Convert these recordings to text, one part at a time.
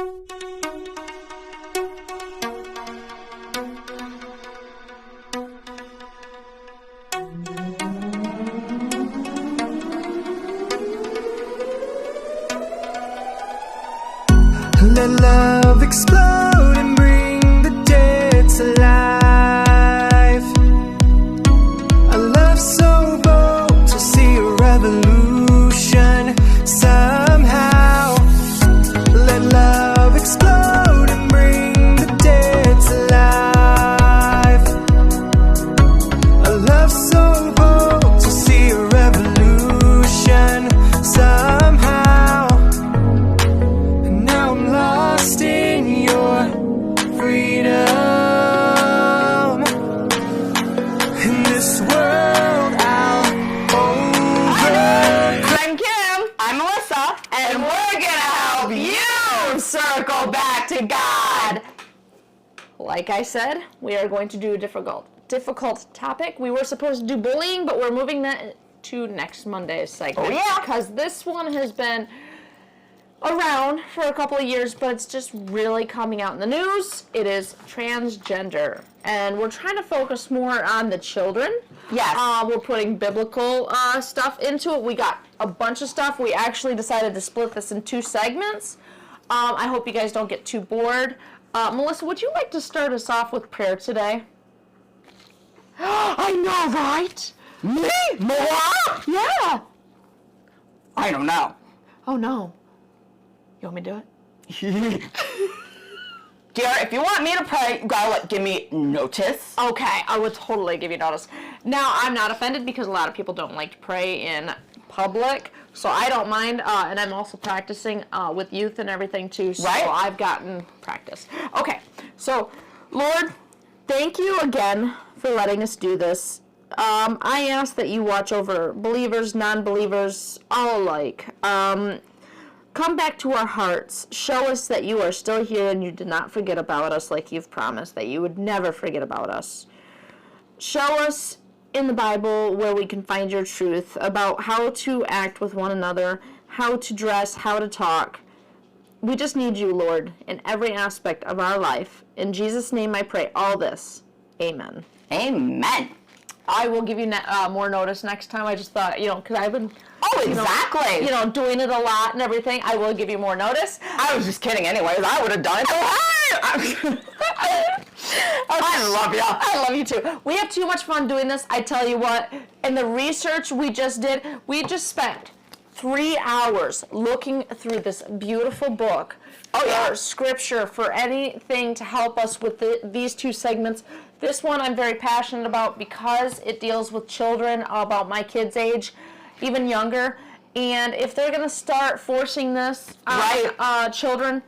Let love explode and bring the dead to life. A love so bold to see a revolution somehow. Let love explode and bring the dead to life. A love so bold to see a revolution somehow. And now I'm lost in your freedom. In this world I'll overcome. I'm Kim. I'm Melissa. And we're going to help you circle back to God. Like I said, we are going to do a difficult topic. We were supposed to do bullying, but we're moving that to next Monday's segment. Oh, yeah. Because this one has been around for a couple of years, but it's just really coming out in the news. It is transgender. And we're trying to focus more on the children. Yes. We're putting biblical stuff into it. We got a bunch of stuff. We actually decided to split this in 2 segments. I hope you guys don't get too bored. Melissa, would you like to start us off with prayer today? I know, right? Me? More? Yeah. I don't know. Oh, no. You want me to do it? Dear, if you want me to pray, you gotta give me notice. Okay, I would totally give you notice. Now, I'm not offended because a lot of people don't like to pray in public, so I don't mind, and I'm also practicing with youth and everything too, so Right. I've gotten practice. Okay, so, Lord, thank you again for letting us do this. I ask that you watch over believers, non-believers, all alike. Come back to our hearts. Show us that you are still here and you did not forget about us like you've promised, that you would never forget about us. Show us in the Bible where we can find your truth about how to act with one another, how to dress, how to talk. We just need you, Lord, in every aspect of our life. In Jesus' name I pray all this. Amen. Amen. I will give you more notice next time. I just thought, because I've been... Oh, exactly. doing it a lot and everything. I will give you more notice. I was just kidding anyways. I would have done it. I love you. I love you too. We have too much fun doing this. I tell you what, in the research we just did, we just spent 3 hours looking through this beautiful book. For scripture, for anything to help us with these 2 segments. This one I'm very passionate about because it deals with children about my kids' age, even younger. And if they're going to start forcing this on children,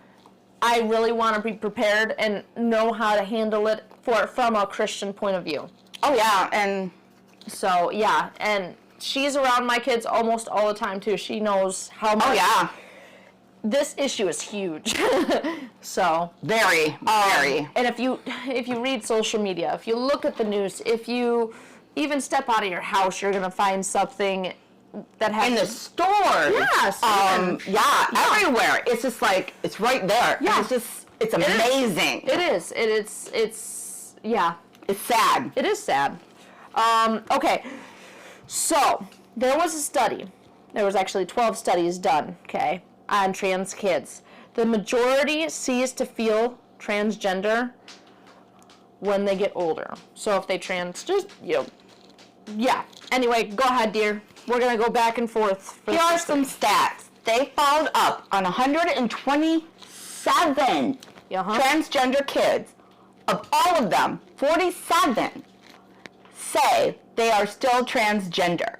I really want to be prepared and know how to handle it from a Christian point of view. Oh, yeah, and... So, yeah, and she's around my kids almost all the time, too. She knows how much... Oh, yeah. This issue is huge. So... Very. And if you read social media, if you look at the news, if you even step out of your house, you're going to find something that has... In the stores. Yes. Everywhere. It's just like, it's right there. Yeah. It's amazing. It is. It's sad. It is sad. Okay. So, there was a study. There was actually 12 studies done, okay, on trans kids. The majority cease to feel transgender when they get older. So if they Anyway, go ahead, dear. We're going to go back and forth. Here are some stats. They followed up on 127 transgender kids. Of all of them, 47 say they are still transgender.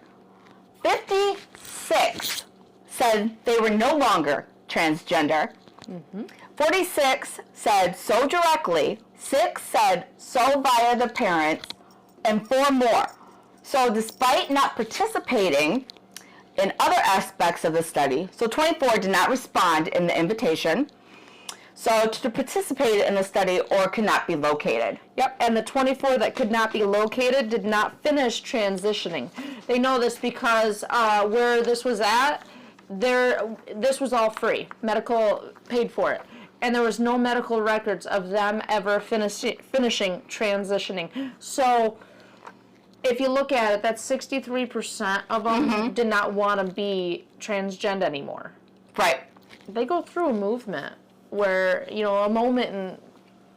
56 said they were no longer transgender. 46 said so directly. 6 said so via the parents. And 4 more. So despite not participating in other aspects of the study, so 24 did not respond in the invitation, so to participate in the study or could not be located. Yep, and the 24 that could not be located did not finish transitioning. They know this because where this was at, this was all free. Medical paid for it. and there was no medical records of them ever finishing transitioning. So if you look at it, that's 63% of them did not want to be transgender anymore. Right. They go through a movement where, you know, a moment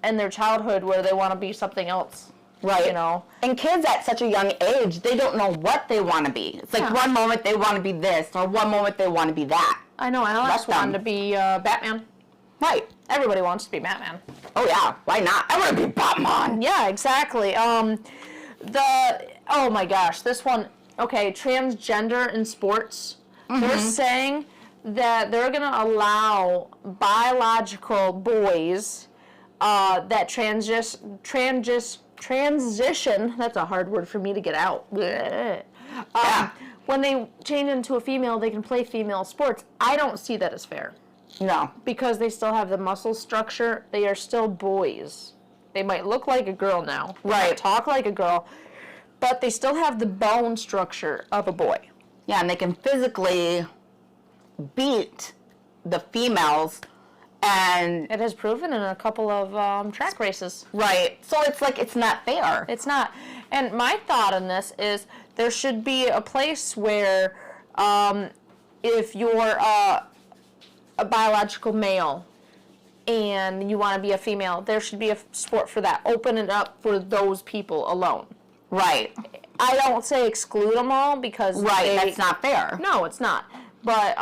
in their childhood where they want to be something else. Right. You know? And kids at such a young age, they don't know what they want to be. It's like one moment they want to be this, or one moment they want to be that. I know, Alex wanted to be Batman. Right. Everybody wants to be Batman. Oh yeah, why not? I want to be Batman. Yeah, exactly. Oh my gosh, this one, okay, transgender in sports. They're saying that they're going to allow biological boys that transition, that's a hard word for me to get out. When they change into a female, they can play female sports. I don't see that as fair. No. Because they still have the muscle structure. They are still boys. They might look like a girl now. They might talk like a girl. But they still have the bone structure of a boy. Yeah, and they can physically beat the females. And it has proven in a couple of track races. Right. So it's like it's not fair. It's not. And my thought on this is there should be a place where if you're a biological male and you want to be a female, there should be a sport for that. Open it up for those people alone. Right. I don't say exclude them all because that's not fair. No, it's not. But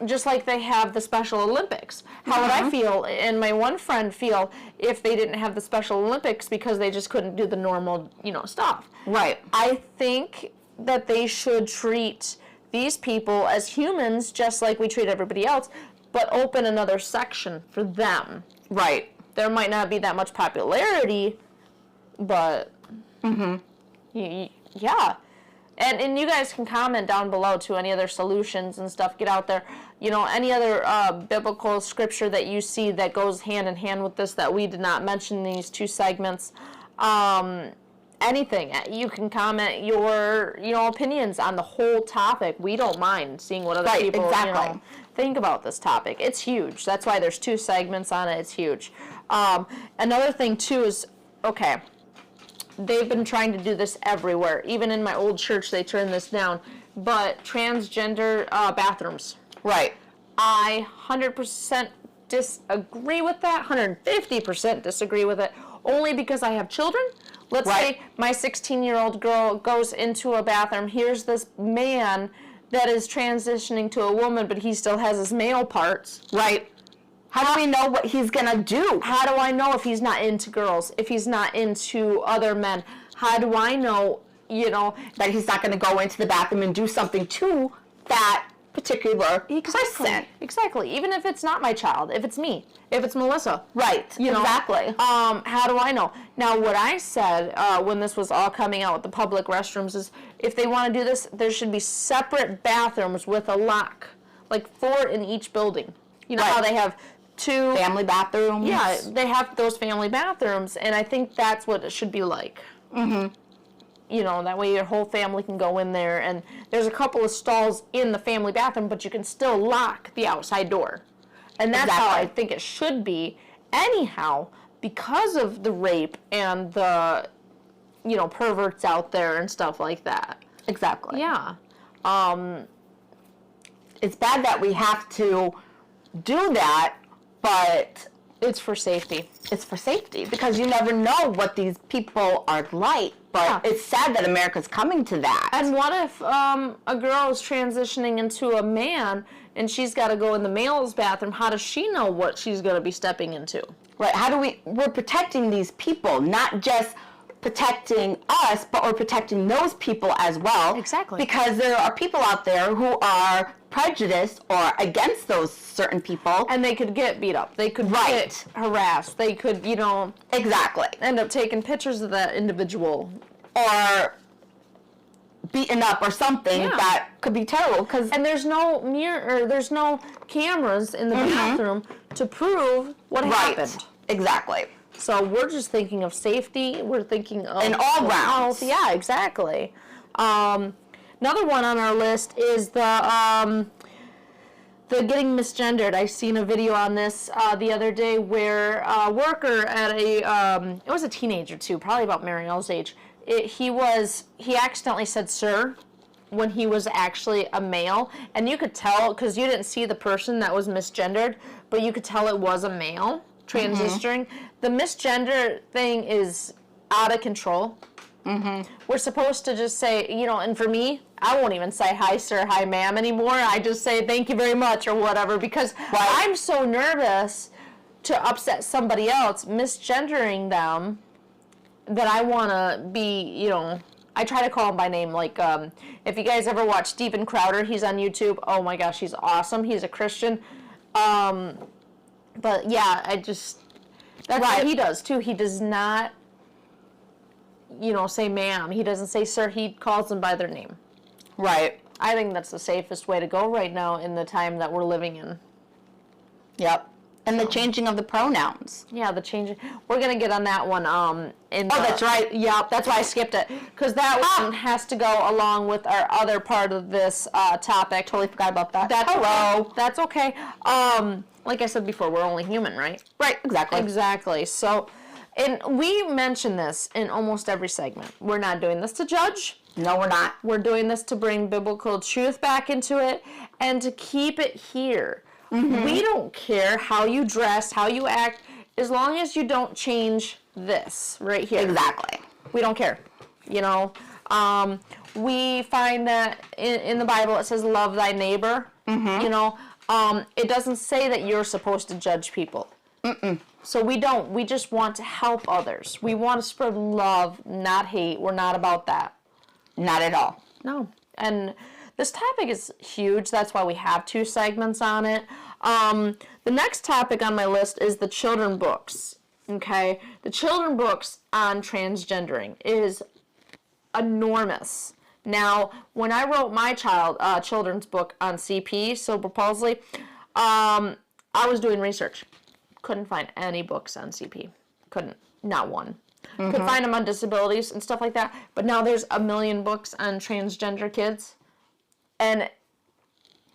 just like they have the Special Olympics, how would I feel, and my one friend feel, if they didn't have the Special Olympics because they just couldn't do the normal, stuff. Right. I think that they should treat these people as humans just like we treat everybody else, but open another section for them. Right. There might not be that much popularity, but yeah. And you guys can comment down below to any other solutions and stuff. Get out there. Any other biblical scripture that you see that goes hand in hand with this that we did not mention in these two segments. Anything. You can comment your opinions on the whole topic. We don't mind seeing what other people think about this topic. It's huge. That's why there's two segments on it. It's huge. Another thing too is, okay, they've been trying to do this everywhere. Even in my old church, they turned this down. But transgender bathrooms. Right. I 100% disagree with that. 150% disagree with it. Only because I have children. Let's say my 16-year-old girl goes into a bathroom. Here's this man that is transitioning to a woman, but he still has his male parts. Right. How do we know what he's going to do? How do I know if he's not into girls, if he's not into other men? How do I know, that he's not going to go into the bathroom and do something to that particular person? Exactly. Even if it's not my child, if it's me, if it's Melissa. Right. Exactly. How do I know? Now, what I said when this was all coming out with the public restrooms is if they want to do this, there should be separate bathrooms with a lock, like 4 in each building. You know how they have 2 family bathrooms? Yeah, they have those family bathrooms, and I think that's what it should be like. That way your whole family can go in there, and there's a couple of stalls in the family bathroom, but you can still lock the outside door. And that's how I think it should be. Anyhow, because of the rape and the, perverts out there and stuff like that. Exactly. Yeah. It's bad that we have to do that, but it's for safety. It's for safety because you never know what these people are like. But it's sad that America's coming to that. And what if a girl is transitioning into a man and she's got to go in the male's bathroom? How does she know what she's going to be stepping into? Right. We're protecting these people, not just protecting us, but we're protecting those people as well. Exactly. Because there are people out there who are prejudiced or against those certain people. And they could get beat up. They could get harassed. They could, Exactly. end up taking pictures of that individual. Or beaten up or something that could be terrible. And there's no mirror, or there's no cameras in the bathroom to prove what happened. Exactly. So we're just thinking of safety. We're thinking of in all rounds. Yeah, exactly. Another one on our list is the the getting misgendered. I seen a video on this the other day where a worker at it was a teenager too, probably about Marielle's age. He accidentally said sir when he was actually a male, and you could tell because you didn't see the person that was misgendered, but you could tell it was a male transitioning. The misgender thing is out of control. We're supposed to just say, and for me, I won't even say hi sir, hi ma'am anymore. I just say thank you very much or whatever, because I'm so nervous to upset somebody else, misgendering them, that I want to be, I try to call him by name. Like, if you guys ever watch Stephen Crowder, he's on YouTube. Oh my gosh, he's awesome. He's a Christian. But yeah, that's what he does too. He does not, say ma'am. He doesn't say sir. He calls them by their name. Right. I think that's the safest way to go right now in the time that we're living in. Yep. And the changing of the pronouns. Yeah, the changing. We're going to get on that one. That's right. Yeah, that's why I skipped it. Because that one has to go along with our other part of this topic. Totally forgot about that. Hello. That's okay. Like I said before, we're only human, right? Right, exactly. Exactly. So, and we mention this in almost every segment. We're not doing this to judge. No, we're not. We're doing this to bring biblical truth back into it and to keep it here. We don't care how you dress, how you act, as long as you don't change this right here. Exactly. We don't care. We find that in the Bible it says love thy neighbor. It doesn't say that you're supposed to judge people. So we don't. We just want to help others. We want to spread love, not hate. We're not about that. Not at all. No. And this topic is huge. That's why we have 2 segments on it. The next topic on my list is the children books. Okay? The children books on transgendering is enormous. Now, when I wrote my children's book on CP, cerebral palsy, I was doing research. Couldn't find any books on CP. Couldn't. Not one. Could find them on disabilities and stuff like that. But now there's a million books on transgender kids. And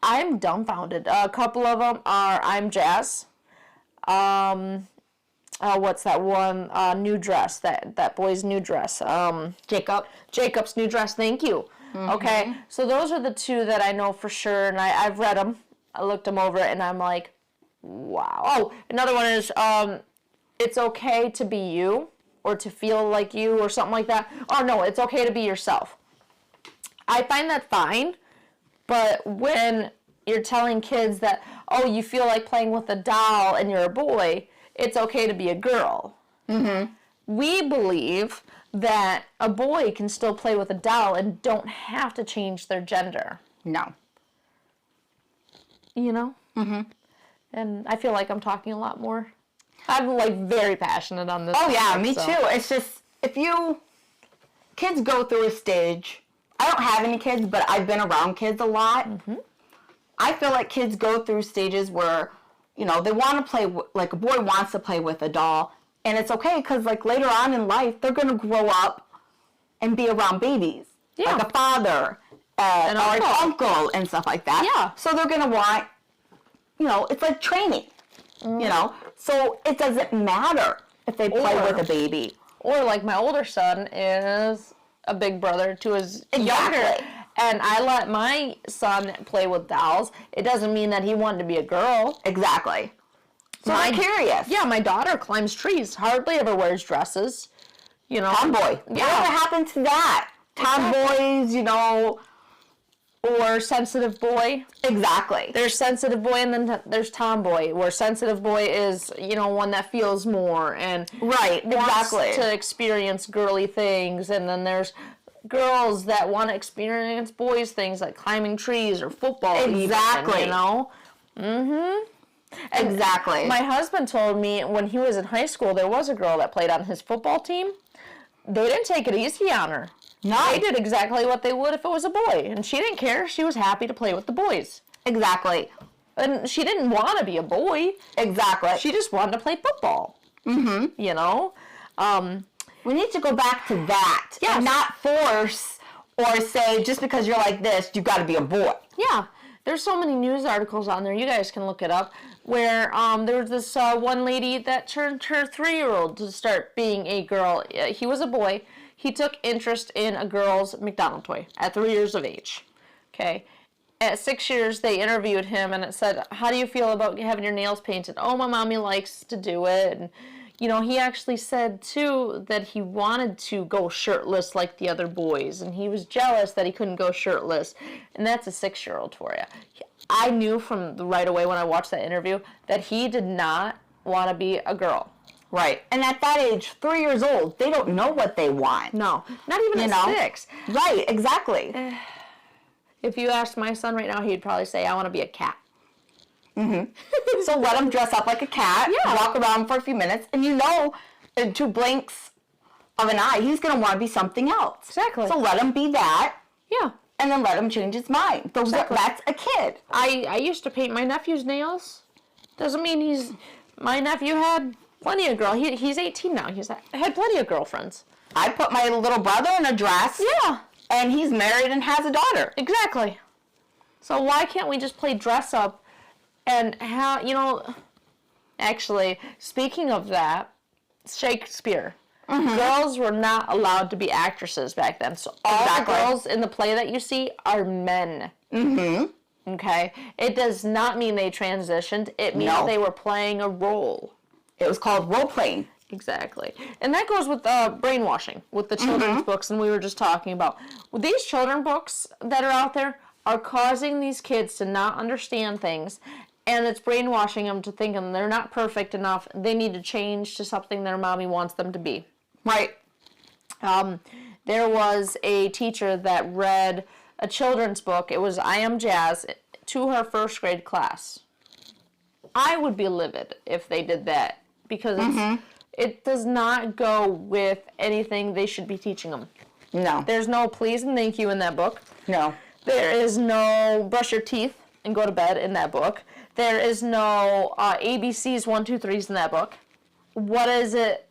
I'm dumbfounded. A couple of them are I'm Jazz. What's that one? New Dress. That boy's new dress. Jacob's New Dress. Thank you. Okay. So those are the 2 that I know for sure. And I've read them. I looked them over and I'm like, wow. Oh, another one is It's Okay to Be You, or to feel like you, or something like that. Oh, no, it's okay to be yourself. I find that fine. But when you're telling kids that, oh, you feel like playing with a doll and you're a boy, it's okay to be a girl. We believe that a boy can still play with a doll and don't have to change their gender. No. And I feel like I'm talking a lot more. I'm very passionate on this. Oh, yeah, me too. It's just, kids go through a stage. I don't have any kids, but I've been around kids a lot. I feel like kids go through stages where, they want to play, like a boy wants to play with a doll, and it's okay because, later on in life, they're going to grow up and be around babies. Yeah. Like a father or an uncle and stuff like that. Yeah. So they're going to want, it's like training, So it doesn't matter if they play with a baby. Or like my older son is a big brother to his younger. And I let my son play with dolls. It doesn't mean that he wanted to be a girl. Exactly. So I'm curious. Yeah, my daughter climbs trees, hardly ever wears dresses. Tomboy. Yeah. Whatever happened to that? Tomboys, Or sensitive boy. Exactly. There's sensitive boy and then there's tomboy, where sensitive boy is, one that feels more and wants to experience girly things. And then there's girls that want to experience boys things like climbing trees or football. Exactly. Even, Exactly. My husband told me when he was in high school, there was a girl that played on his football team. They didn't take it easy on her. No. They did exactly what they would if it was a boy. And she didn't care. She was happy to play with the boys. Exactly. And she didn't want to be a boy. Exactly. She just wanted to play football. We need to go back to that. Yes. And not force or say, just because you're like this, you got to be a boy. Yeah. There's so many news articles on there. You guys can look it up. Where there was this one lady that turned her 3-year-old to start being a girl. He was a boy. He took interest in a girl's McDonald toy at 3 years of age. Okay. At 6 years, they interviewed him, and it said, how do you feel about having your nails painted? Oh, my mommy likes to do it. And, you know, he actually said, too, that he wanted to go shirtless like the other boys, and he was jealous that he couldn't go shirtless. And that's a 6-year-old for you. I knew from right away when I watched that interview that he did not want to be a girl. Right. And at that age, 3 years old, they don't know what they want. No. Not even at 6. Right, exactly. If you asked my son right now, he'd probably say, I want to be a cat. So let him dress up like a cat, walk around for a few minutes, and you know, in 2 blinks of an eye, he's going to want to be something else. Exactly. So let him be that. Yeah. And then let him change his mind. Exactly. That's a kid. I used to paint my nephew's nails. Doesn't mean my nephew had plenty of girls. He's 18 now. He's had plenty of girlfriends. I put my little brother in a dress. Yeah. And he's married and has a daughter. Exactly. So why can't we just play dress up and have, actually, speaking of that, Shakespeare. Girls were not allowed to be actresses back then. So all the girls in the play that you see are men. Okay? It does not mean they transitioned. It means they were playing a role. It was called role-playing. Exactly. And that goes with brainwashing, with the children's books, and we were just talking about. These children's books that are out there are causing these kids to not understand things, and it's brainwashing them to thinking they're not perfect enough. They need to change to something their mommy wants them to be. Right. There was a teacher that read a children's book. It was I Am Jazz to her 1st grade class. I would be livid if they did that because it does not go with anything they should be teaching them. No. There's no please and thank you in that book. No. There is no brush your teeth and go to bed in that book. There is no ABCs 1, 2, 3s in that book. What is it,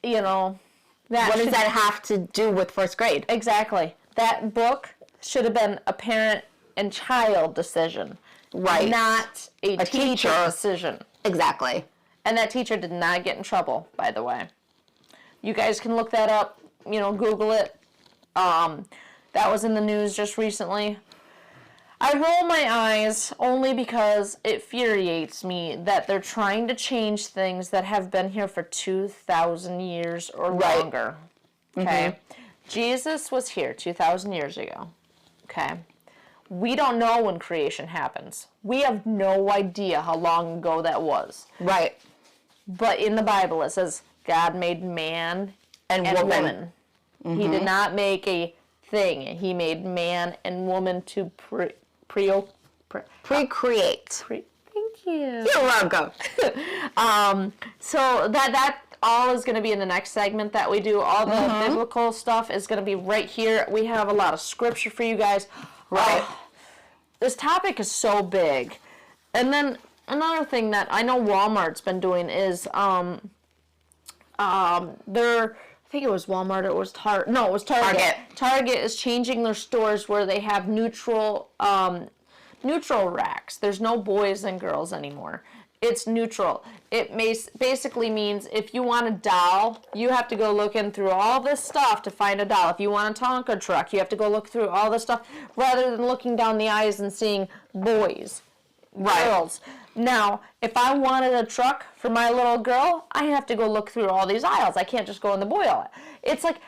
What does that have to do with 1st grade? Exactly. That book should have been a parent and child decision. Right. Not a teacher decision. Exactly. And that teacher did not get in trouble, by the way. You guys can look that up, Google it. That was in the news just recently. I roll my eyes only because it infuriates me that they're trying to change things that have been here for 2,000 years or longer. Okay? Jesus was here 2,000 years ago. Okay? We don't know when creation happens. We have no idea how long ago that was. Right. But in the Bible it says God made man and woman. He did not make a thing. He made man and woman to Pre-create. Thank you. You're welcome. So that all is going to be in the next segment that we do. All the biblical stuff is going to be right here. We have a lot of scripture for you guys. Right. This topic is so big. And then another thing that I know Walmart's been doing is I think it was Walmart, it was Target. No, it was Target. Target is changing their stores where they have neutral racks. There's no boys and girls anymore. It's neutral. It basically means if you want a doll, you have to go looking through all this stuff to find a doll. If you want a Tonka truck, you have to go look through all this stuff rather than looking down the aisles and seeing boys, girls. Now, if I wanted a truck for my little girl, I have to go look through all these aisles. I can't just go in the boy aisle. It's like,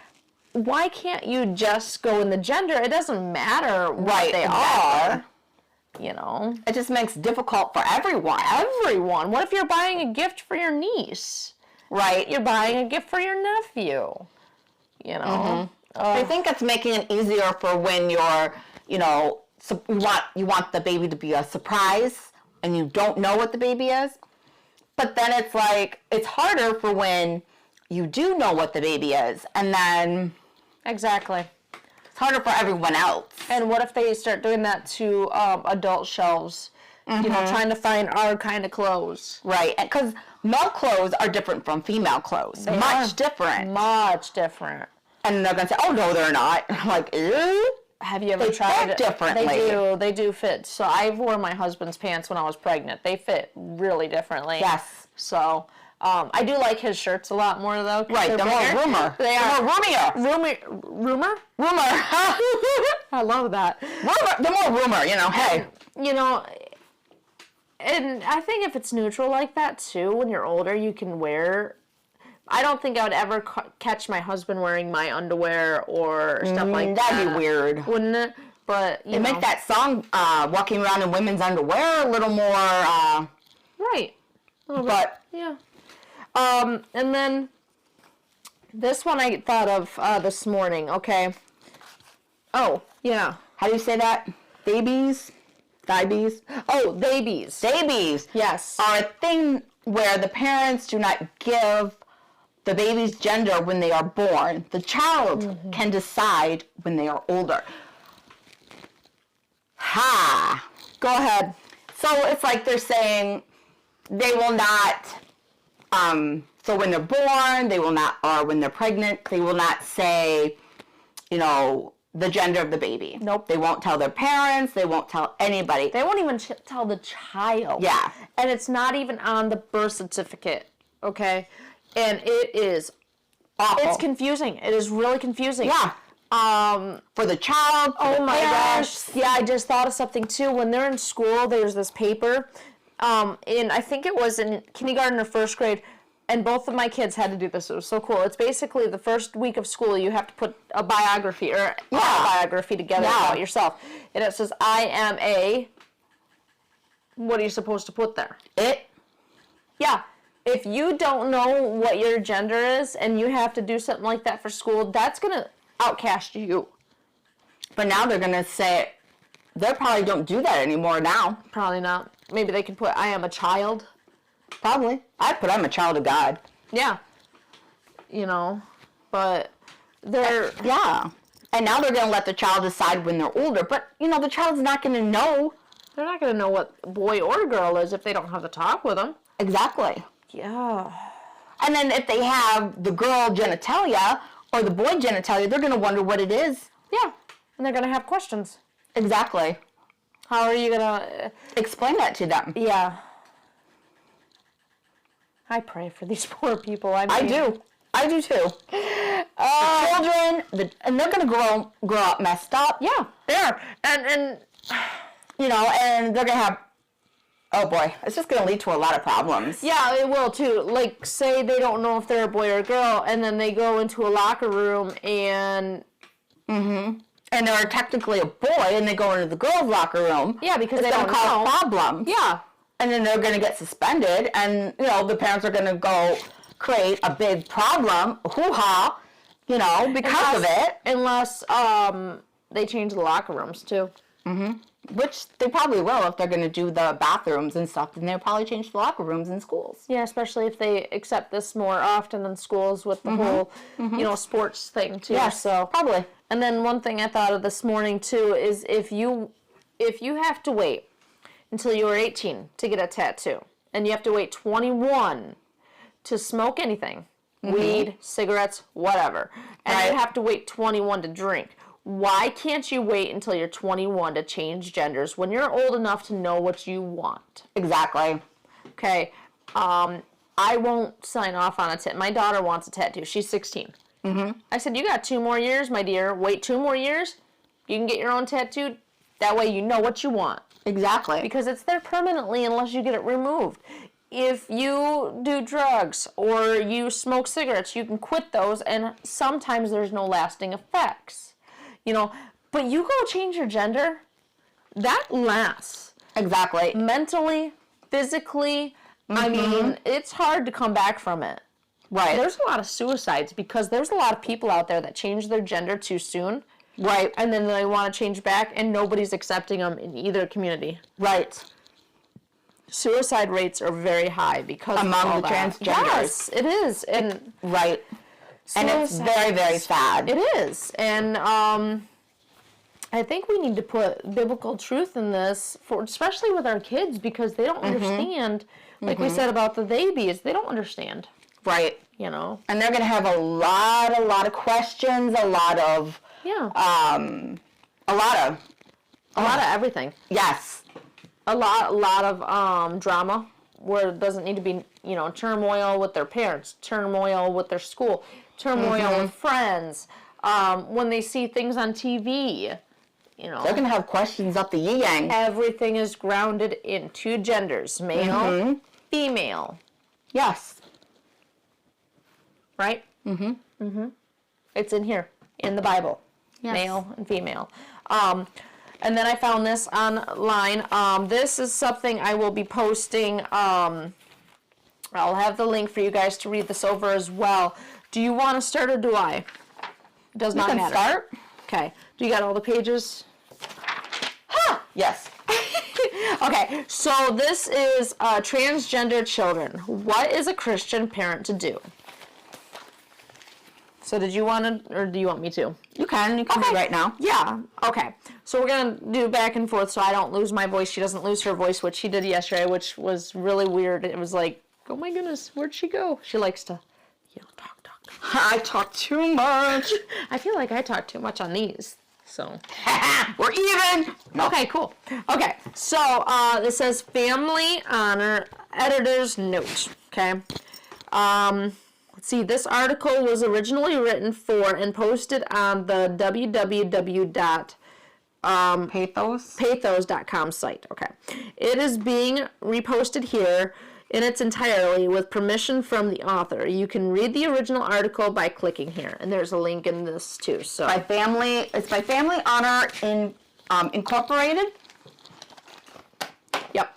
why can't you just go in the gender? It doesn't matter what they are. It just makes it difficult for everyone. Everyone. What if you're buying a gift for your niece? Right. You're buying a gift for your nephew. I think it's making it easier for when you're, you want the baby to be a surprise and you don't know what the baby is. But then it's like, it's harder for when you do know what the baby is. And then Exactly. it's harder for everyone else. And what if they start doing that to adult shelves? Trying to find our kind of clothes. Right. Because male clothes are different from female clothes. Much different. Much different. And they're going to say, oh, no, they're not. I'm like, ew. have you ever They tried fit differently. They do fit. So I wore my husband's pants when I was pregnant. They fit really differently. Yes. So I do like his shirts a lot more though. Right, they're more bigger. roomer. They are They're more roomier. Rumor? Roomer. I love that. Roomer. They're more roomer, you know, hey. You know, and I think if it's neutral like that too, when you're older, you can wear. I don't think I would ever catch my husband wearing my underwear or stuff like that. That'd be weird. Wouldn't it? But you They know. make that song, walking around in women's underwear, a little more, Right. but Yeah. And then this one I thought of this morning, okay? Oh, yeah. how do you say that? Babies? Babies? Oh, babies. Babies Yes. are a thing where the parents do not give the baby's gender when they are born. The child can decide when they are older. Ha! Go ahead. So it's like they're saying they will not, so when they're born, they will not, or when they're pregnant, they will not say, you know, the gender of the baby. Nope. They won't tell their parents, they won't tell anybody. They won't even tell the child. Yeah. And it's not even on the birth certificate, okay? And it is, Awful. it's confusing. It is really confusing. Yeah. For the child, for Oh the my parents. gosh. Yeah, I just thought of something too. When they're in school, there's this paper, and I think it was in kindergarten or first grade, and both of my kids had to do this. It was so cool. It's basically the first week of school, you have to put a biography or a biography together about yourself. And it says, I am a, what are you supposed to put there? It. Yeah. If you don't know what your gender is and you have to do something like that for school, that's going to outcast you. But now they're going to say, they probably don't do that anymore now. Probably not. Maybe they can put, I am a child. Probably. I'd put, I'm a child of God. Yeah. You know, but they're, Yeah. And now they're going to let the child decide when they're older. But, you know, the child's not going to know. they're not going to know what boy or girl is if they don't have to talk with them. Exactly. Yeah. And then if they have the girl genitalia or the boy genitalia, they're going to wonder what it is. Yeah. And they're going to have questions. Exactly. How are you going to, Explain that to them. yeah. I pray for these poor people. I do. I do too. Children, and they're going to grow up messed up. Yeah, they are. And You know, and they're going to have, oh boy, it's just going to lead to a lot of problems. yeah, it will too. Like, say they don't know if they're a boy or a girl, and then they go into a locker room and... And they're technically a boy, and they go into the girls' locker room. Yeah, because it's they going don't to cause know. problems. Yeah. And then they're going to get suspended, and, you know, the parents are going to go create a big problem, hoo-ha, you know, because of it. Unless they change the locker rooms too. Which they probably will if they're going to do the bathrooms and stuff. Then they'll probably change the locker rooms in schools. Yeah, especially if they accept this more often in schools with the whole, you know, sports thing too. Yes, So probably. And then one thing I thought of this morning too is if you have to wait until you are 18 to get a tattoo, and you have to wait 21 to smoke anything, weed, cigarettes, whatever, and you Right. have to wait 21 to drink. Why can't you wait until you're 21 to change genders when you're old enough to know what you want? Exactly. Okay, I won't sign off on a tattoo. My daughter wants a tattoo. She's 16. I said, you got 2 more years, my dear. Wait 2 more years. You can get your own tattoo. That way you know what you want. Exactly. Because it's there permanently unless you get it removed. If you do drugs or you smoke cigarettes, you can quit those, and sometimes there's no lasting effects. You know, but you go change your gender, that lasts. Exactly. Mentally, physically, I mean, it's hard to come back from it. Right. There's a lot of suicides because there's a lot of people out there that change their gender too soon, Right. and then they want to change back, and nobody's accepting them in either community. Right. Suicide rates are very high because of Among all the that. transgenders. Yes, it is, and Right. And it's suicide- very, very sad. It is, and I think we need to put biblical truth in this, for especially with our kids, because they don't understand. Like we said about the babies, they don't understand. Right. You know. And they're going to have a lot of questions, a lot of A lot of everything. yes. A lot of drama where it doesn't need to be, turmoil with their parents, turmoil with their school, turmoil with friends. When they see things on TV, They're gonna have questions up the yang. everything is grounded in two genders, male, female, Yes. right? It's in here, in the Bible, Yes. male and female. And then I found this online. This is something I will be posting. I'll have the link for you guys to read this over as well. Do you want to start or do I? Does not can matter. start. Okay. Do you got all the pages? Yes. Okay. So this is transgender children. What is a Christian parent to do? So did you want to, or do you want me to? You can read right now. Yeah. Okay. So we're going to do back and forth so I don't lose my voice. She doesn't lose her voice, which she did yesterday, which was really weird. It was like, oh my goodness, where'd she go? She likes to talk. I talk too much. I feel like I talk too much on these. So. We're even. No. Okay, cool. Okay, so this says family honor editor's note. Okay. Let's see. This article was originally written for and posted on the pathos.com site. Okay. It is being reposted here in its entirety with permission from the author. You can read the original article by clicking here, and there's a link in this too. So It's by Family Honor Incorporated. Yep.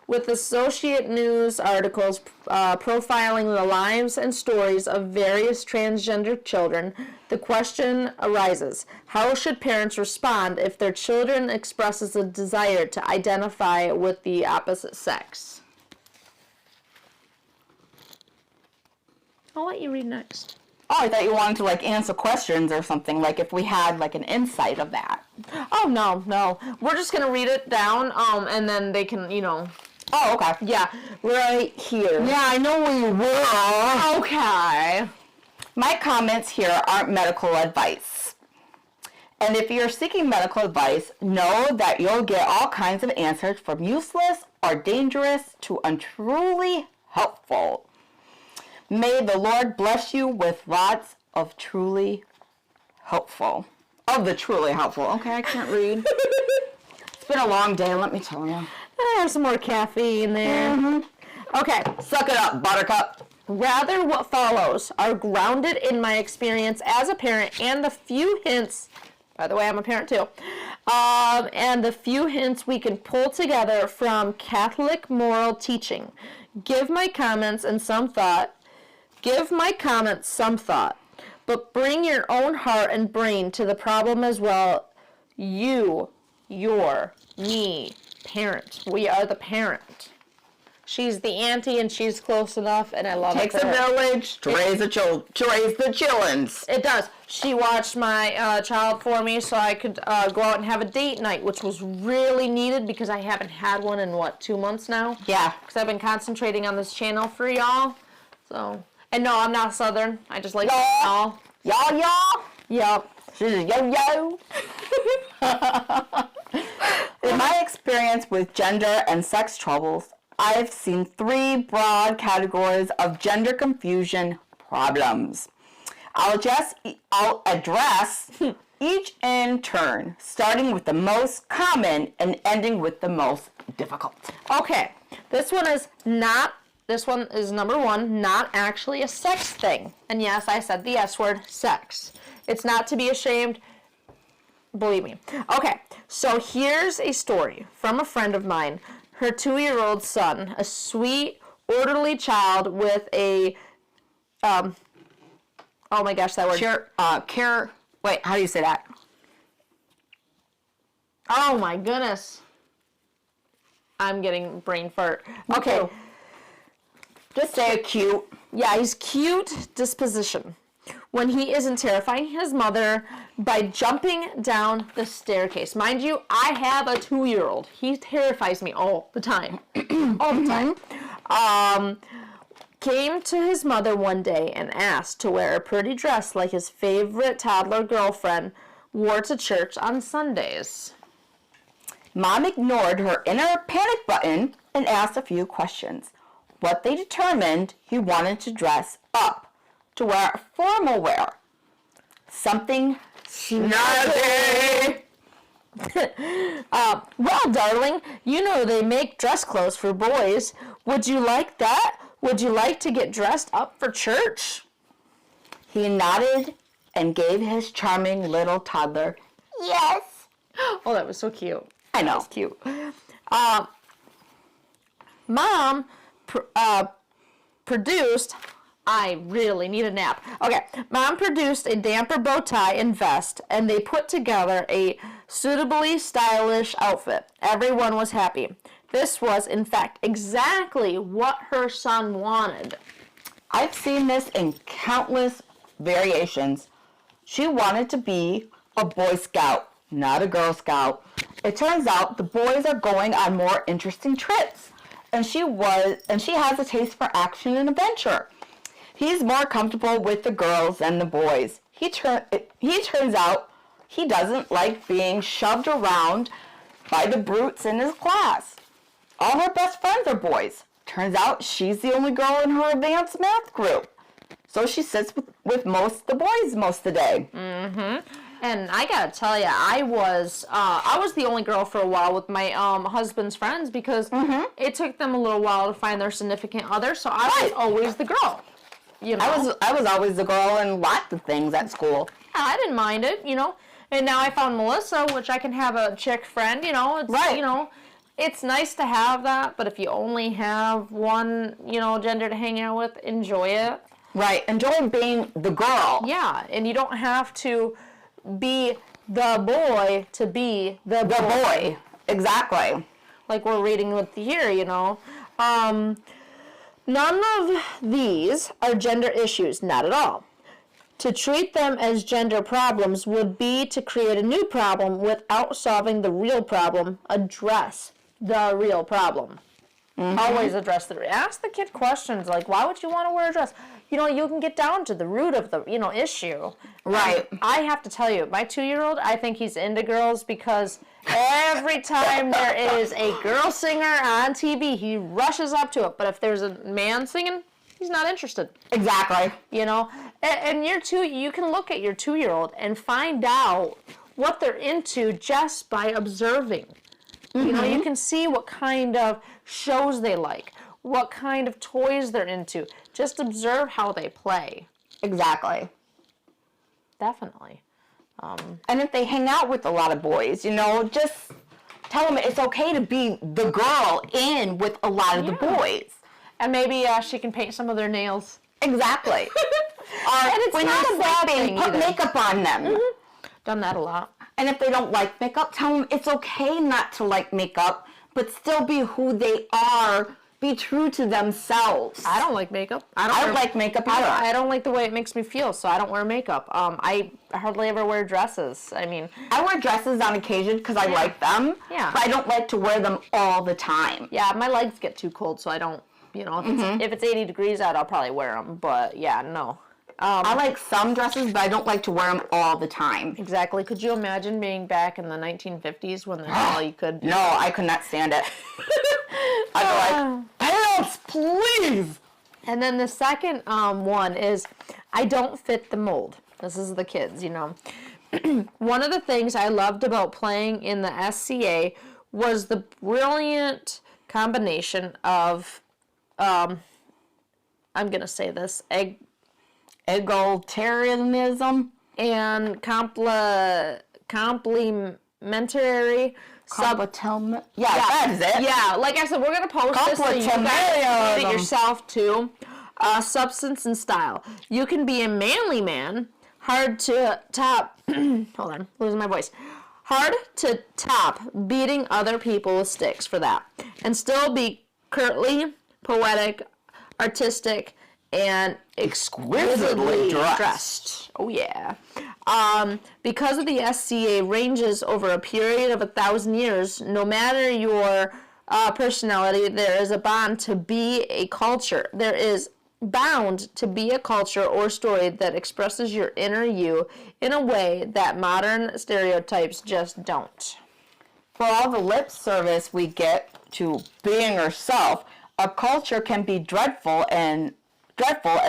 With Associate News articles profiling the lives and stories of various transgender children, the question arises, how should parents respond if their children expresses a desire to identify with the opposite sex? I'll let you read next. Oh, I thought you wanted to answer questions or something, like if we had an insight of that. Oh, no. We're just going to read it down, and then they can, Oh, okay. Yeah, right here. Yeah, I know where you were. Okay. My comments here aren't medical advice. And if you're seeking medical advice, know that you'll get all kinds of answers from useless or dangerous to untruly helpful. May the Lord bless you with lots of truly helpful. Of the truly helpful. Okay, I can't read. It's been a long day, let me tell you. I have some more caffeine there. Okay. Suck it up, buttercup. Rather, what follows are grounded in my experience as a parent and the few hints, by the way, I'm a parent too, and the few hints we can pull together from Catholic moral teaching. Give my comments some thought, but bring your own heart and brain to the problem as well. You, your, me, parent. We are the parent. She's the auntie, and she's close enough, and I love it. Takes a village to raise the chillins. It does. She watched my child for me, so I could go out and have a date night, which was really needed because I haven't had one in 2 months now. Yeah. Because I've been concentrating on this channel for y'all. So, and no, I'm not Southern. I just like y'all. Y'all. Yep. She's a yo-yo. In my experience with gender and sex troubles, I've seen 3 broad categories of gender confusion problems. I'll address each in turn, starting with the most common and ending with the most difficult. Okay, this one is number 1, not actually a sex thing. And yes, I said the S word, sex. It's not to be ashamed. Believe me. Okay, so here's a story from a friend of mine. Her 2-year-old son, a sweet, orderly child with a, oh my gosh, that word. Wait, how do you say that? Oh my goodness. I'm getting brain fart. Okay. Just say cute. Yeah, he's cute disposition. When he isn't terrifying his mother by jumping down the staircase. Mind you, I have a 2-year-old. He terrifies me all the time. All the time. Came to his mother one day and asked to wear a pretty dress like his favorite toddler girlfriend wore to church on Sundays? Mom ignored her inner panic button and asked a few questions. What they determined he wanted to dress up, to wear formal wear. Something snazzy. Well, darling, you know they make dress clothes for boys. Would you like that? Would you like to get dressed up for church? He nodded and gave his charming little toddler, yes. Oh, that was so cute. I know. That's cute. Mom produced... I really need a nap. Okay, Mom produced a damper bow tie and vest, and they put together a suitably stylish outfit. Everyone was happy. This was, in fact, exactly what her son wanted. I've seen this in countless variations. She wanted to be a Boy Scout, not a Girl Scout. It turns out the boys are going on more interesting trips, and she has a taste for action and adventure. He's more comfortable with the girls than the boys. He turns out he doesn't like being shoved around by the brutes in his class. All her best friends are boys. Turns out she's the only girl in her advanced math group. So she sits with most of the boys most of the day. Mm-hmm. And I gotta tell you, I was the only girl for a while with my husband's friends because it took them a little while to find their significant other. So I was always the girl. You know? I was always the girl in lots of things at school. Yeah, I didn't mind it, you know. And now I found Melissa, which I can have a chick friend, you know. It's, right. You know, it's nice to have that, but if you only have one, you know, gender to hang out with, enjoy it. Right. Enjoy being the girl. Yeah, and you don't have to be the boy to be the boy. Exactly. Like we're reading with here, you know. None of these are gender issues, not at all. To treat them as gender problems would be to create a new problem without solving the real problem. Address the real problem. Always address ask the kid questions like, why would you want to wear a dress? You know, you can get down to the root of the, you know, issue. Right. I have to tell you, my 2-year-old, I think he's into girls because every time there is a girl singer on TV, he rushes up to it. But if there's a man singing, he's not interested. Exactly. You know, and you can look at your 2-year-old and find out what they're into just by observing. You know, you can see what kind of shows they like, what kind of toys they're into. Just observe how they play. Exactly. Definitely. And if they hang out with a lot of boys, you know, just tell them it's okay to be the girl in with a lot of the boys. And maybe she can paint some of their nails. Exactly. And it's when not you're a bad sleeping, thing put either. makeup on them. Done that a lot. And if they don't like makeup, tell them it's okay not to like makeup, but still be who they are. Be true to themselves. I don't like makeup. I don't like makeup either. I don't like the way it makes me feel, so I don't wear makeup. I hardly ever wear dresses. I mean, I wear dresses on occasion because I like them. Yeah. But I don't like to wear them all the time. yeah, my legs get too cold, so I don't. You know, if it's 80 degrees out, I'll probably wear them. But yeah, no. I like some dresses, but I don't like to wear them all the time. Exactly. Could you imagine being back in the 1950s when that's all you could? No, I could not stand it. I'd be like, pants, please. And then the second one is, I don't fit the mold. This is the kids, you know. One of the things I loved about playing in the SCA was the brilliant combination of, I'm going to say this, Egalitarianism and complementary Yeah, that is it. Yeah, like I said, we're going to post this so you guys can read it yourself too. Substance and style. You can be a manly man, hard to top, hold on, losing my voice. Hard to top beating other people with sticks for that. And still be curtly, poetic, artistic, and exquisitely dressed. Oh yeah. Because of the SCA ranges over a period of 1,000 years, no matter your personality, there is a bond to be a culture. There is bound to be a culture or story that expresses your inner you in a way that modern stereotypes just don't. For all the lip service we get to being yourself, a culture can be dreadful a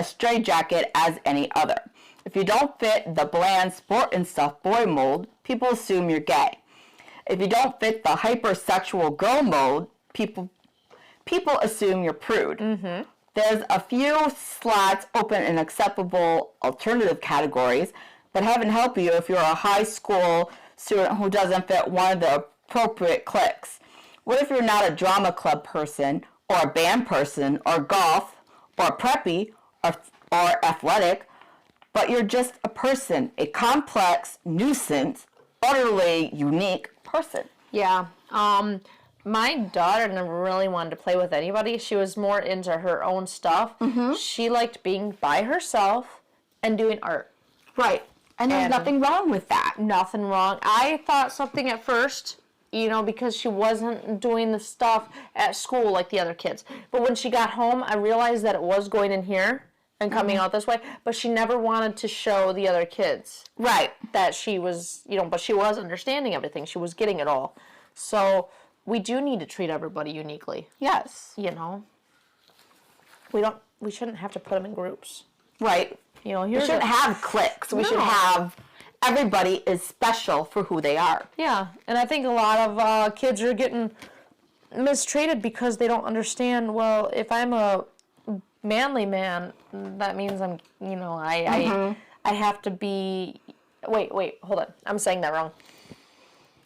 straitjacket as any other. If you don't fit the bland sport and stuff boy mold, people assume you're gay. If you don't fit the hypersexual girl mold, people assume you're prude. Mm-hmm. There's a few slots open in acceptable alternative categories, but heaven help you if you're a high school student who doesn't fit one of the appropriate cliques. What if you're not a drama club person, or a band person, or golf, or preppy, or athletic, but you're just a person, a complex nuisance, utterly unique person? Yeah. My daughter never really wanted to play with anybody. She was more into her own stuff. Mm-hmm. She liked being by herself and doing art. Right. And there's nothing wrong with that. Nothing wrong. I thought something at first, because she wasn't doing the stuff at school like the other kids. But when she got home, I realized that it was going in here and coming out this way, but she never wanted to show the other kids. Right. That she was, but she was understanding everything. She was getting it all. So we do need to treat everybody uniquely. Yes. We shouldn't have to put them in groups. Right. We shouldn't have cliques. We should have everybody is special for who they are. Yeah, and I think a lot of kids are getting mistreated because they don't understand, well, if I'm a manly man, that means I'm, I have to be, wait, hold on. I'm saying that wrong.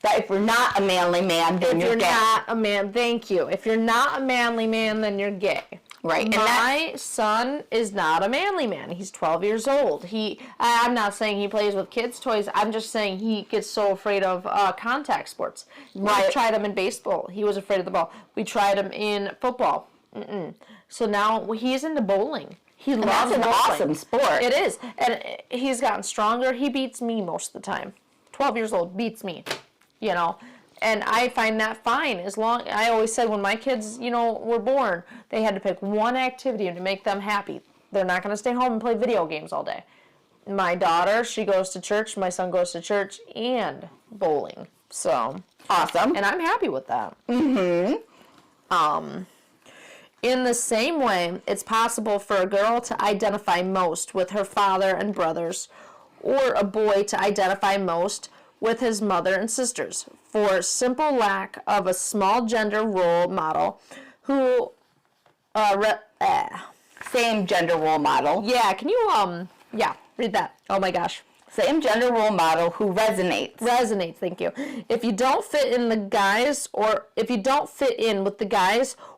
That if you're not a manly man, then you're gay. If you're not a man, thank you. If you're not a manly man, then you're gay. Right. My son is not a manly man. He's 12 years old. I'm not saying he plays with kids' toys. I'm just saying he gets so afraid of contact sports. Right. We tried him in baseball. He was afraid of the ball. We tried him in football. So now he's into bowling. He loves bowling. That's an awesome sport. It is. And he's gotten stronger. He beats me most of the time. 12 years old, beats me. And I find that fine. I always said when my kids, were born, they had to pick one activity to make them happy. They're not going to stay home and play video games all day. My daughter, she goes to church. My son goes to church and bowling. So awesome. And I'm happy with that. Mm-hmm. In the same way, it's possible for a girl to identify most with her father and brothers, or a boy to identify most with his mother and sisters, for simple lack of a small gender role model who same gender role model. Yeah, can you read that? Oh my gosh. Same gender role model who resonates. Resonates, thank you. If you don't fit in with the guys or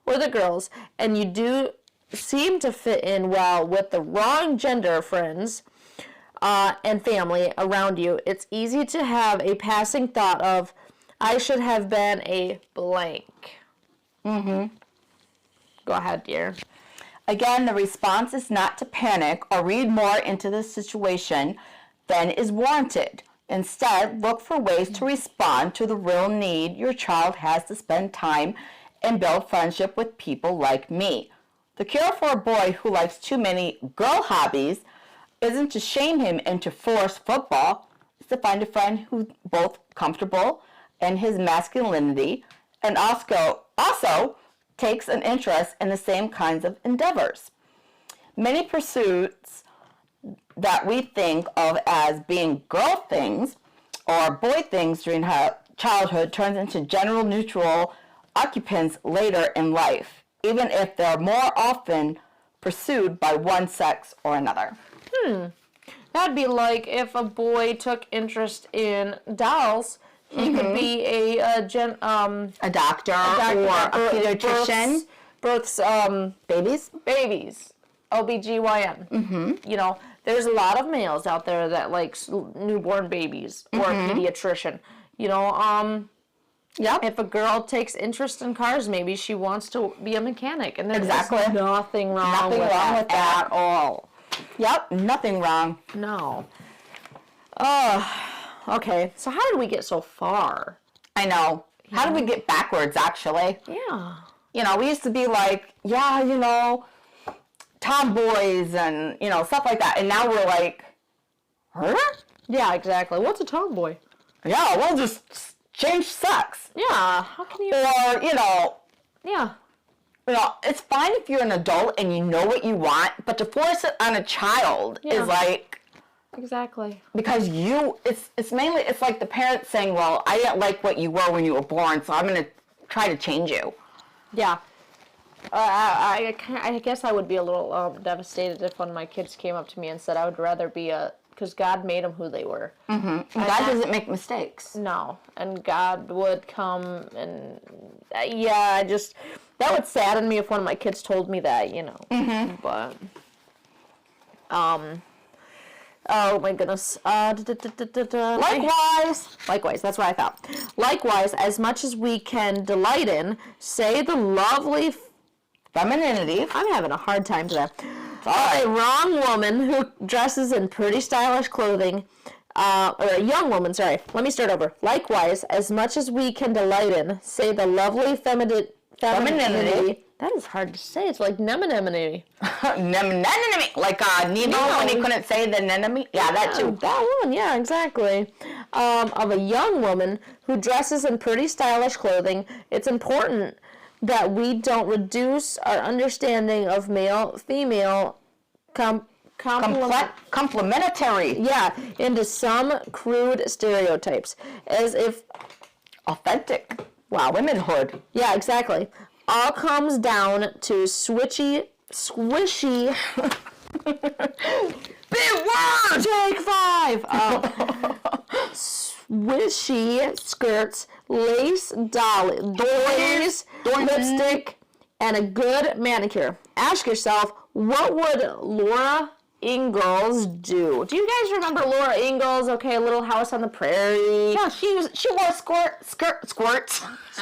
the girls, and you do seem to fit in well with the wrong gender friends, and family around you, it's easy to have a passing thought of, I should have been a blank. Mm-hmm. Go ahead, dear. Again, the response is not to panic or read more into the situation than is warranted. Instead, look for ways to respond to the real need your child has to spend time and build friendship with people like me. The cure for a boy who likes too many girl hobbies isn't to shame him into force football. It's to find a friend who's both comfortable in his masculinity and also takes an interest in the same kinds of endeavors. Many pursuits that we think of as being girl things or boy things during childhood turns into general neutral occupants later in life, even if they're more often pursued by one sex or another. That'd be like if a boy took interest in dolls, he could be a doctor or a pediatrician. Births babies, OBGYN. Mm-hmm. There's a lot of males out there that likes newborn babies or a pediatrician. Yep. If a girl takes interest in cars, maybe she wants to be a mechanic, and there's exactly nothing wrong with that at all. Yep, nothing wrong. No. Okay, so how did we get so far? I know. How did we get backwards, actually? Yeah. We used to be like, tomboys and, stuff like that. And now we're like, huh? Yeah, exactly. What's a tomboy? Yeah, we'll just change sex. Yeah, how can you... Or, Yeah. It's fine if you're an adult and you know what you want, but to force it on a child Yeah. is like... Exactly. Because it's mainly, it's like the parents saying, well, I didn't like what you were when you were born, so I'm going to try to change you. Yeah. I guess I would be a little devastated if one of my kids came up to me and said I would rather be because God made them who they were. Mm-hmm. God doesn't make mistakes. No. And God would come and, that would sadden me if one of my kids told me that, Mm-hmm. But, oh my goodness. Likewise, that's what I thought. Likewise, as much as we can delight in, say the lovely Femininity. I'm having a hard time today. A wrong woman who dresses in pretty stylish clothing, or a young woman, sorry. Let me start over. Likewise, as much as we can delight in, say the lovely femininity. That is hard to say. It's like nemenemony. Nemenemony. Like Nemo when he couldn't say the anemone. Yeah, that too. That one, yeah, exactly. Of a young woman who dresses in pretty stylish clothing, it's important that we don't reduce our understanding of male-female Complementary. Yeah, into some crude stereotypes, as if Authentic. Wow, womanhood. Yeah, exactly. All comes down to squishy. Big word! Take 5. Swishy skirts, lace dollies, lipstick, and a good manicure. Ask yourself, what would Laura Ingalls do? Do you guys remember Laura Ingalls? Okay, Little House on the Prairie. Yeah, she wore squirts.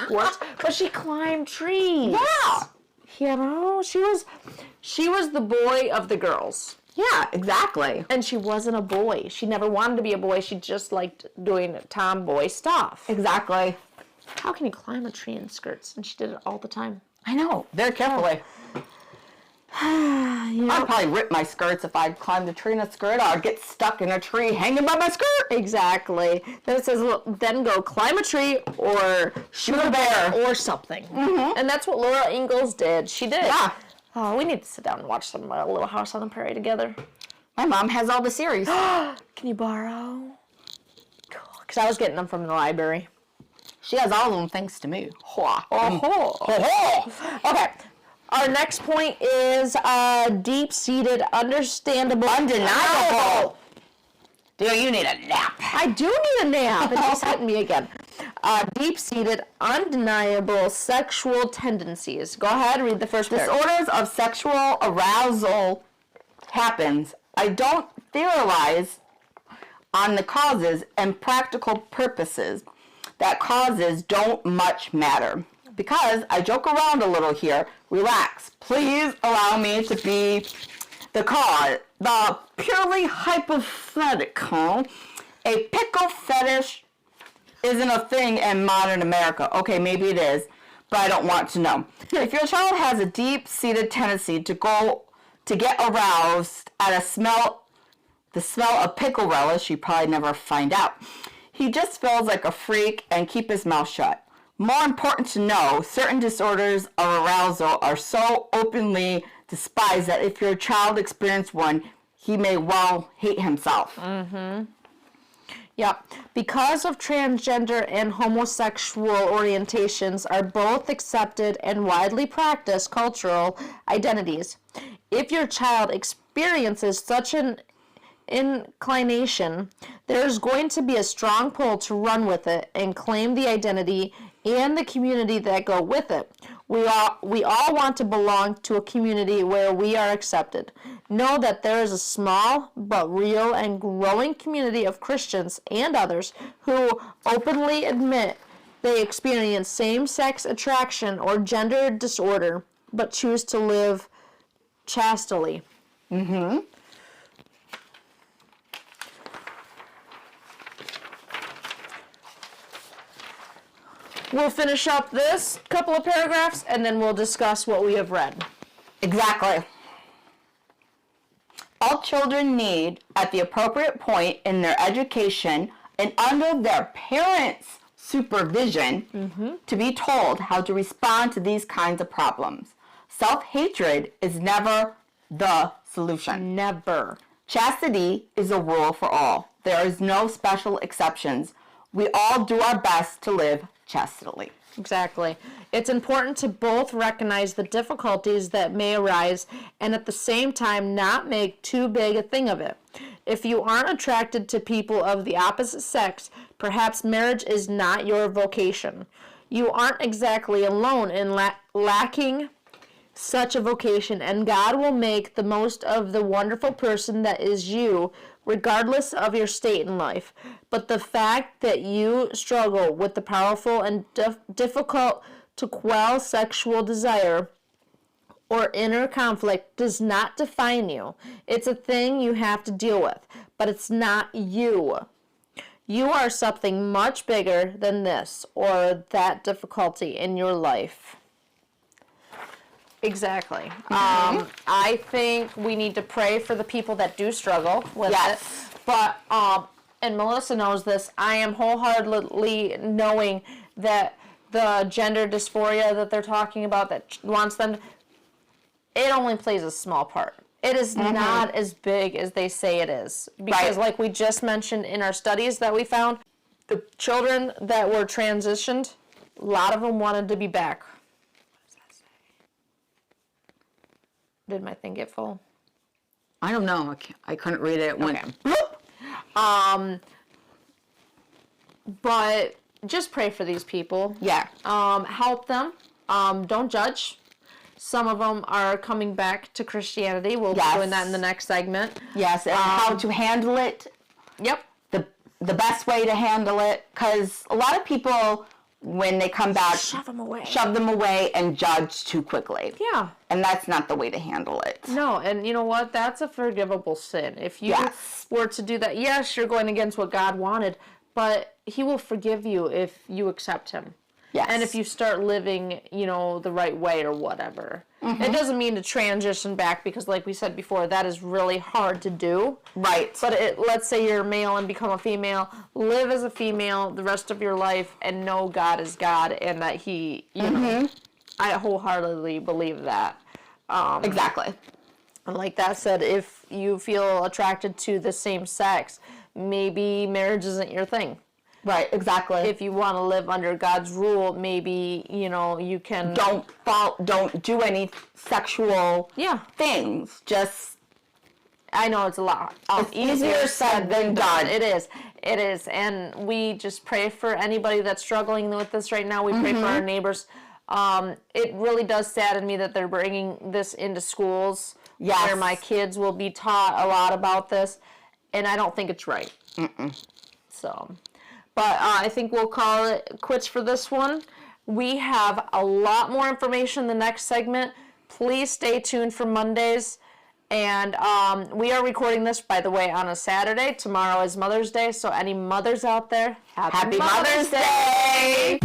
But she climbed trees. Yeah. She was the boy of the girls. Yeah, exactly. And she wasn't a boy. She never wanted to be a boy. She just liked doing tomboy stuff. Exactly. How can you climb a tree in skirts? And she did it all the time. I know. Very carefully. I'd probably rip my skirts if I'd climbed a tree in a skirt. I'd get stuck in a tree hanging by my skirt. Exactly. Then it says, then go climb a tree or shoot a bear or something. Mm-hmm. And that's what Laura Ingalls did. She did. Yeah. Oh, we need to sit down and watch some Little House on the Prairie together. My mom has all the series. Can you borrow? Cool. Because I was getting them from the library. She has all of them thanks to me. Okay. Our next point is deep-seated, understandable, Undeniable. Do you need a nap? I do need a nap. And he's hitting me again. Deep-seated, undeniable sexual tendencies. Go ahead, read the first paragraph. Disorders of sexual arousal happens. I don't theorize on the causes and practical purposes. That causes don't much matter. Because I joke around a little here. Relax. Please allow me to be the cause. The purely hypothetical. A pickle fetish isn't a thing in modern America. Okay, maybe it is, but I don't want to know. If your child has a deep-seated tendency to get aroused at the smell of pickle relish, you probably never find out. He just feels like a freak and keep his mouth shut. More important to know, certain disorders of arousal are so openly despised that if your child experienced one, he may well hate himself. Mm-hmm. Yep. Because of transgender and homosexual orientations are both accepted and widely practiced cultural identities. If your child experiences such an inclination, there's going to be a strong pull to run with it and claim the identity and the community that go with it. We all want to belong to a community where we are accepted. Know that there is a small but real and growing community of Christians and others who openly admit they experience same-sex attraction or gender disorder, but choose to live chastely. Mm-hmm. We'll finish up this couple of paragraphs, and then we'll discuss what we have read. Exactly. All children need, at the appropriate point in their education and under their parents' supervision, to be told how to respond to these kinds of problems. Self-hatred is never the solution. Never. Chastity is a rule for all. There is no special exceptions. We all do our best to live chastely. Exactly. It's important to both recognize the difficulties that may arise and at the same time not make too big a thing of it. If you aren't attracted to people of the opposite sex, perhaps marriage is not your vocation. You aren't exactly alone in lacking such a vocation, and God will make the most of the wonderful person that is you, regardless of your state in life. But the fact that you struggle with the powerful and difficult to quell sexual desire or inner conflict does not define you. It's a thing you have to deal with, but it's not you. You are something much bigger than this or that difficulty in your life. Exactly. I think we need to pray for the people that do struggle with it. But, and Melissa knows this, I am wholeheartedly knowing that the gender dysphoria that they're talking about that wants them, it only plays a small part. It is not as big as they say it is. Because like we just mentioned in our studies that we found, the children that were transitioned, a lot of them wanted to be back. Did my thing get full? I don't know. I couldn't read it. It went bloop. But just pray for these people. Yeah. Help them. Don't judge. Some of them are coming back to Christianity. We'll be doing that in the next segment. Yes, and how to handle it. Yep. The best way to handle it, because a lot of people, when they come back, shove them away and judge too quickly. Yeah. And that's not the way to handle it. No, and you know what? That's a forgivable sin. If you were to do that, yes, you're going against what God wanted, but He will forgive you if you accept Him. Yes. And if you start living, the right way or whatever. It doesn't mean to transition back because, like we said before, that is really hard to do. Right. But let's say you're a male and become a female. Live as a female the rest of your life and know God is God and that He, I wholeheartedly believe that. Exactly. And like that said, if you feel attracted to the same sex, maybe marriage isn't your thing. Right, exactly. If you want to live under God's rule, maybe, you can... Don't do any sexual things. Just... I know it's a lot. It's easier said than done. It is. And we just pray for anybody that's struggling with this right now. We pray for our neighbors. It really does sadden me that they're bringing this into schools where my kids will be taught a lot about this. And I don't think it's right. So... But I think we'll call it quits for this one. We have a lot more information in the next segment. Please stay tuned for Mondays. And we are recording this, by the way, on a Saturday. Tomorrow is Mother's Day. So any mothers out there, happy Mother's Day!